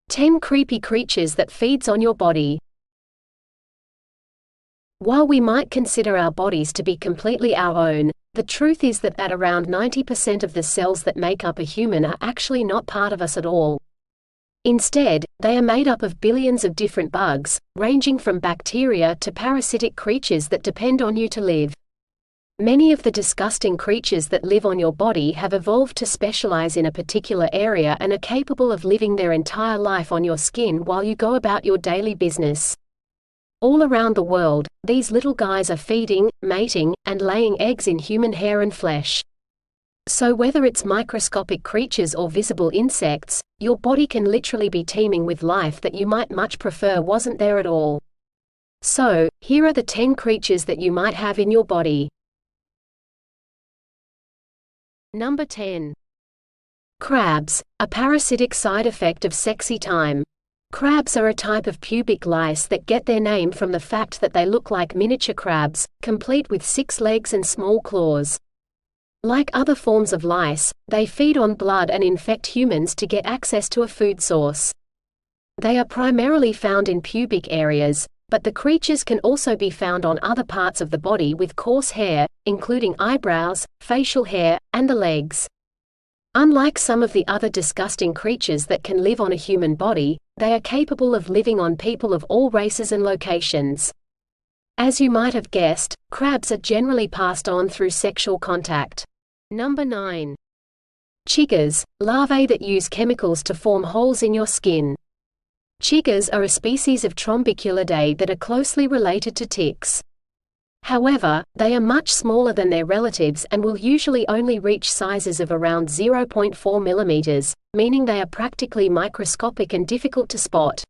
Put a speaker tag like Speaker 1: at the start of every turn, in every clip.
Speaker 1: 10 creepy creatures that feeds on your body. While we might consider our bodies to be completely our own, the truth is that around 90% of the cells that make up a human are actually not part of us at all. Instead, they are made up of billions of different bugs, ranging from bacteria to parasitic creatures that depend on you to live. Many of the disgusting creatures that live on your body have evolved to specialize in a particular area and are capable of living their entire life on your skin while you go about your daily business. All around the world, these little guys are feeding, mating, and laying eggs in human hair and flesh. So whether it's microscopic creatures or visible insects, your body can literally be teeming with life that you might much prefer wasn't there at all. So, here are the 10 creatures that you might have in your body. Number 10. Crabs, a parasitic side effect of sexy time. Crabs are a type of pubic lice that get their name from the fact that they look like miniature crabs, complete with 6 legs and small claws. Like other forms of lice, they feed on blood and infect humans to get access to a food source. They are primarily found in pubic areas, but the creatures can also be found on other parts of the body with coarse hair, including eyebrows, facial hair, and the legs. Unlike some of the other disgusting creatures that can live on a human body, they are capable of living on people of all races and locations. As you might have guessed, crabs are generally passed on through sexual contact. Number 9. Chiggers, larvae that use chemicals to form holes in your skin. Chiggers are a species of Trombiculidae that are closely related to ticks. However, they are much smaller than their relatives and will usually only reach sizes of around 0.4 mm, meaning they are practically microscopic and difficult to spot.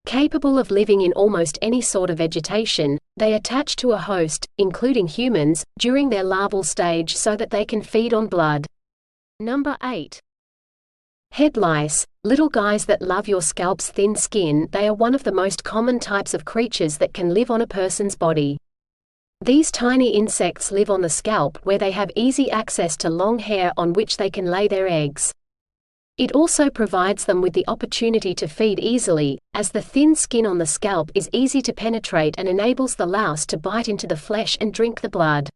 Speaker 1: Capable of living in almost any sort of vegetation, they attach to a host, including humans, during their larval stage so that they can feed on blood. Number 8. Head lice, little guys that love your scalp's thin skin. They are one of the most common types of creatures that can live on a person's body. These tiny insects live on the scalp where they have easy access to long hair on which they can lay their eggs. It also provides them with the opportunity to feed easily, as the thin skin on the scalp is easy to penetrate and enables the louse to bite into the flesh and drink the blood.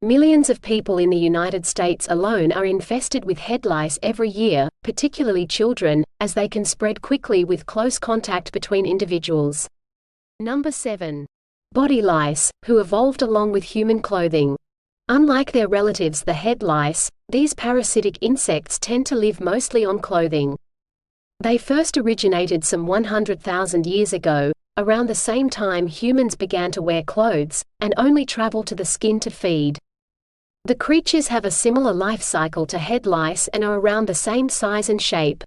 Speaker 1: Millions of people in the United States alone are infested with head lice every year, particularly children, as they can spread quickly with close contact between individuals. Number 7. Body lice, who evolved along with human clothing. Unlike their relatives the head lice, these parasitic insects tend to live mostly on clothing. They first originated some 100,000 years ago, around the same time humans began to wear clothes, and only travel to the skin to feed. The creatures have a similar life cycle to head lice and are around the same size and shape.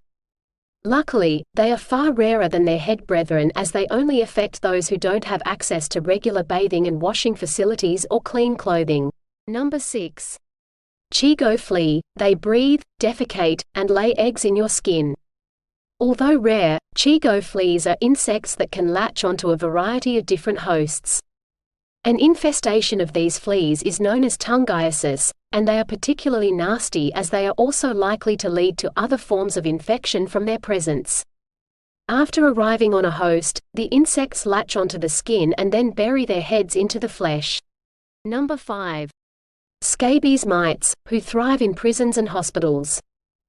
Speaker 1: Luckily, they are far rarer than their head brethren as they only affect those who don't have access to regular bathing and washing facilities or clean clothing. Number 6. Chigo flea, they breathe, defecate, and lay eggs in your skin. Although rare, Chigo fleas are insects that can latch onto a variety of different hosts. An infestation of these fleas is known as tungiasis, and they are particularly nasty as they are also likely to lead to other forms of infection from their presence. After arriving on a host, the insects latch onto the skin and then bury their heads into the flesh. Number 5. Scabies mites, who thrive in prisons and hospitals.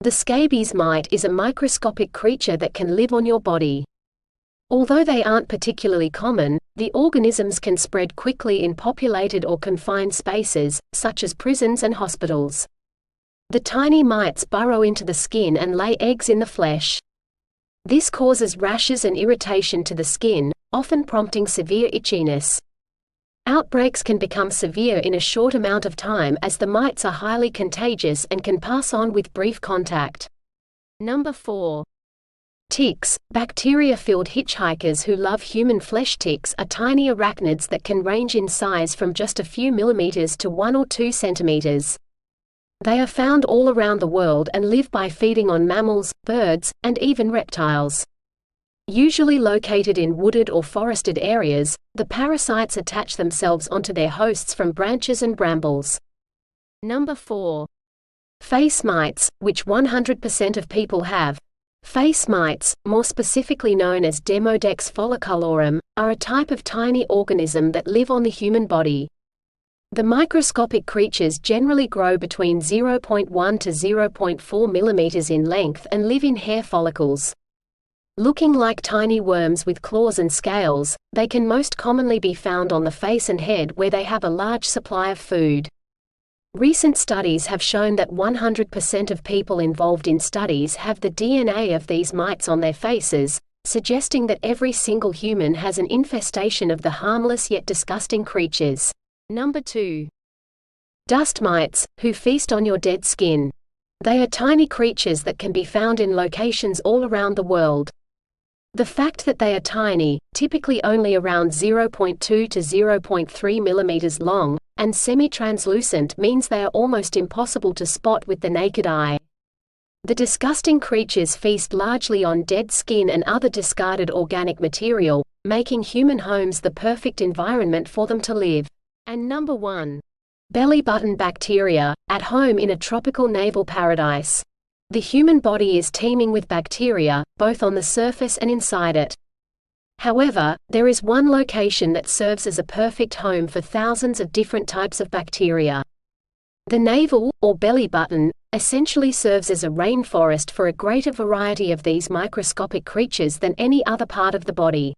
Speaker 1: The scabies mite is a microscopic creature that can live on your body. Although they aren't particularly common, the organisms can spread quickly in populated or confined spaces, such as prisons and hospitals. The tiny mites burrow into the skin and lay eggs in the flesh. This causes rashes and irritation to the skin, often prompting severe itchiness. Outbreaks can become severe in a short amount of time as the mites are highly contagious and can pass on with brief contact. Number 4. Ticks, bacteria-filled hitchhikers who love human flesh. Ticks are tiny arachnids that can range in size from just a few millimeters to 1 or 2 centimeters. They are found all around the world and live by feeding on mammals, birds, and even reptiles. Usually located in wooded or forested areas, the parasites attach themselves onto their hosts from branches and brambles. Number 4. Face mites, which 100% of people have. Face mites, more specifically known as Demodex folliculorum, are a type of tiny organism that live on the human body. The microscopic creatures generally grow between 0.1 to 0.4 mm in length and live in hair follicles. Looking like tiny worms with claws and scales, they can most commonly be found on the face and head where they have a large supply of food. Recent studies have shown that 100% of people involved in studies have the DNA of these mites on their faces, suggesting that every single human has an infestation of the harmless yet disgusting creatures. Number 2. Dust mites, who feast on your dead skin. They are tiny creatures that can be found in locations all around the world. The fact that they are tiny, typically only around 0.2 to 0.3 mm long, and semi-translucent means they are almost impossible to spot with the naked eye. The disgusting creatures feast largely on dead skin and other discarded organic material, making human homes the perfect environment for them to live. And number 1. Belly button bacteria, at home in a tropical naval paradise. The human body is teeming with bacteria, both on the surface and inside it. However, there is one location that serves as a perfect home for thousands of different types of bacteria. The navel, or belly button, essentially serves as a rainforest for a greater variety of these microscopic creatures than any other part of the body.